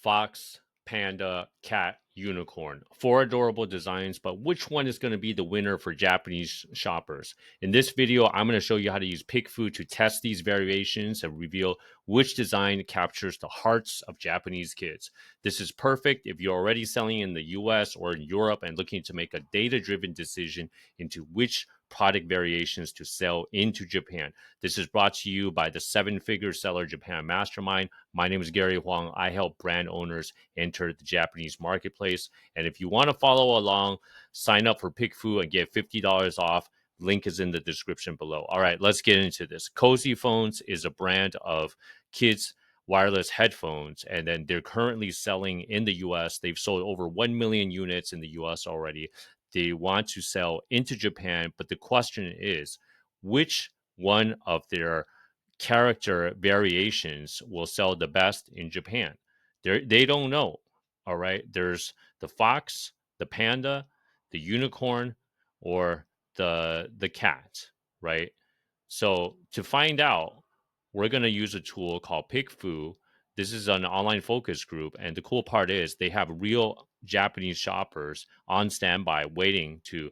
fox, panda, cat, unicorn. Four adorable designs, but which one is going to be the winner for Japanese shoppers? In this video, I'm going to show you how to use PickFu to test these variations and reveal which design captures the hearts of Japanese kids. This is perfect if you're already selling in the US or in Europe and looking to make a data-driven decision into which product variations to sell into Japan. This is brought to you by the Seven-Figure Seller Japan Mastermind. My name is Gary Huang. I help brand owners enter the Japanese marketplace. And if you want to follow along, sign up for PickFu and get $50 off. Link is in the description below. All right, let's get into this. CozyPhones is a brand of kids wireless headphones, and then they're currently selling in the US. They've sold over 1 million units in the US already. They want to sell into Japan, but the question is, which one of their character variations will sell the best in Japan? They don't know. All right. There's the fox, the panda, the unicorn, or the cat, right? So to find out, we're going to use a tool called PickFu. This is an online focus group, and the cool part is they have real Japanese shoppers on standby waiting to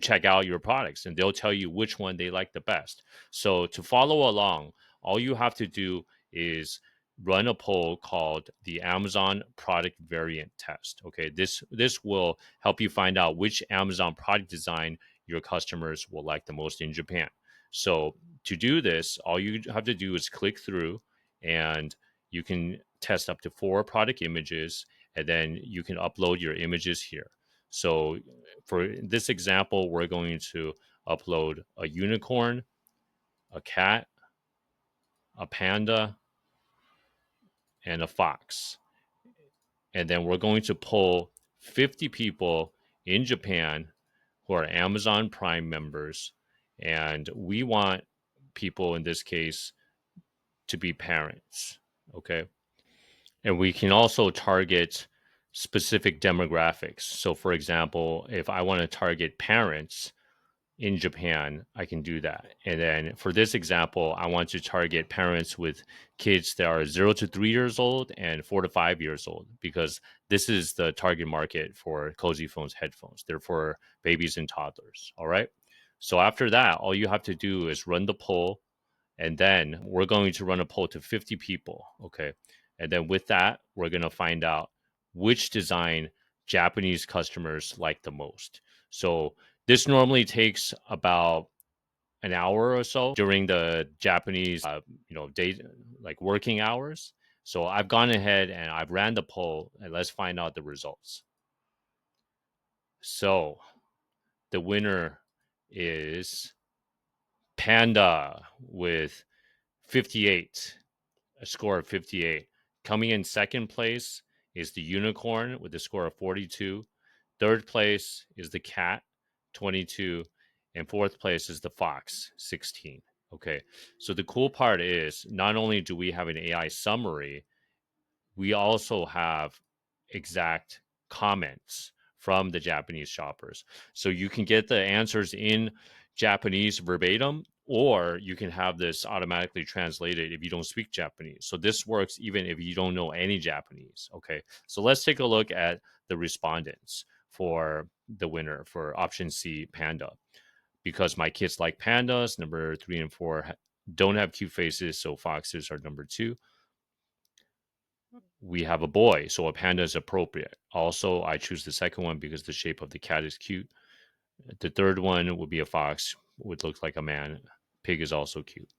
check out your products, and they'll tell you which one they like the best. So to follow along, all you have to do is run a poll called the Amazon product variant test. Okay, this will help you find out which Amazon product design your customers will like the most in Japan. So to do this, all you have to do is click through, and you can test up to 4 product images, and then you can upload your images here. So for this example, we're going to upload a unicorn, a cat, a panda, and a fox. And then we're going to poll 50 people in Japan who are Amazon Prime members. And we want people in this case to be parents. Okay. And we can also target specific demographics. So, for example, if I want to target parents in Japan, I can do that. And then for this example, I want to target parents with kids that are 0 to 3 years old and 4 to 5 years old, because this is the target market for CozyPhones headphones. They're for babies and toddlers. All right. So after that, all you have to do is run the poll, and then we're going to run a poll to 50 people. Okay. And then with that, we're going to find out which design Japanese customers like the most. So this normally takes about an hour or so during the Japanese, day, like working hours. So I've gone ahead and I've ran the poll, and let's find out the results. So the winner is Panda with 58, a score of 58. Coming in second place is the unicorn with a score of 42. Third place is the cat, 22. And fourth place is the fox, 16. Okay. So the cool part is not only do we have an AI summary, we also have exact comments from the Japanese shoppers. So you can get the answers in Japanese verbatim, or you can have this automatically translated if you don't speak Japanese. So this works even if you don't know any Japanese. Okay. So let's take a look at the respondents for the winner for option C, panda. Because my kids like pandas, number 3 and 4 don't have cute faces, so foxes are number 2. We have a boy, so a panda is appropriate. Also, I choose the second one because the shape of the cat is cute. The third one would be a fox, would look like a man. Pig is also cute.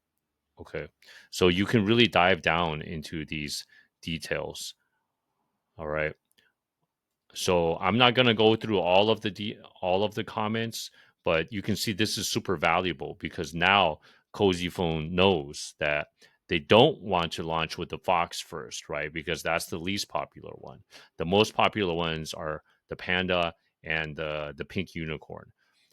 Okay. So you can really dive down into these details. All right. So I'm not going to go through all of the comments, but you can see this is super valuable because now CozyPhone knows that they don't want to launch with the Fox first, right? Because that's the least popular one. The most popular ones are the Panda and the pink unicorn.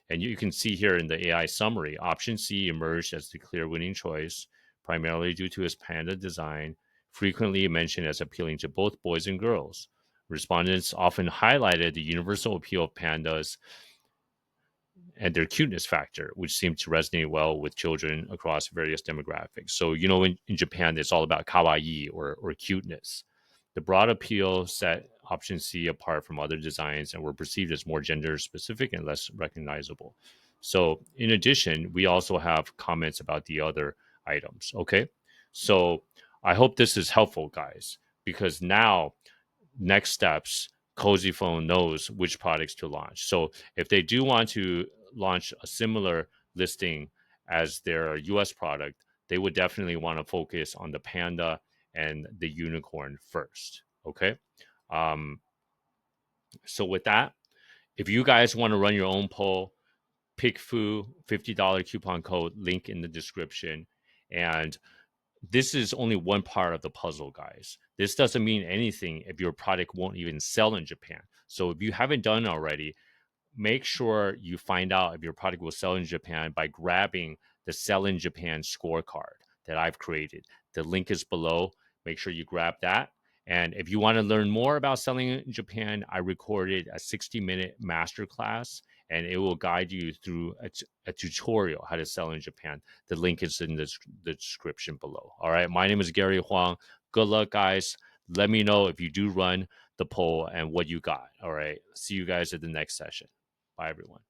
And you can see here in the AI summary, option C emerged as the clear winning choice, primarily due to its panda design, frequently mentioned as appealing to both boys and girls. Respondents often highlighted the universal appeal of pandas and their cuteness factor, which seemed to resonate well with children across various demographics. So, in Japan, it's all about kawaii or cuteness. The broad appeal set option C apart from other designs and were perceived as more gender specific and less recognizable. So, in addition, we also have comments about the other items. Okay. So, I hope this is helpful, guys, because now, next steps, CozyPhone knows which products to launch. So, if they do want to launch a similar listing as their US product, they would definitely want to focus on the Panda and the Unicorn first. Okay. Um, so, with that, if you guys want to run your own poll, PickFu $50 coupon code, link in the description. And this is only one part of the puzzle, guys. This doesn't mean anything if your product won't even sell in Japan. So if you haven't done it already, make sure you find out if your product will sell in Japan by grabbing the Sell in Japan scorecard that I've created. The link is below. Make sure you grab that. And if you want to learn more about selling in Japan, I recorded a 60-minute masterclass and it will guide you through a tutorial how to sell in Japan. The link is in the description below. All right. My name is Gary Huang. Good luck, guys. Let me know if you do run the poll and what you got. All right. See you guys at the next session. Bye, everyone.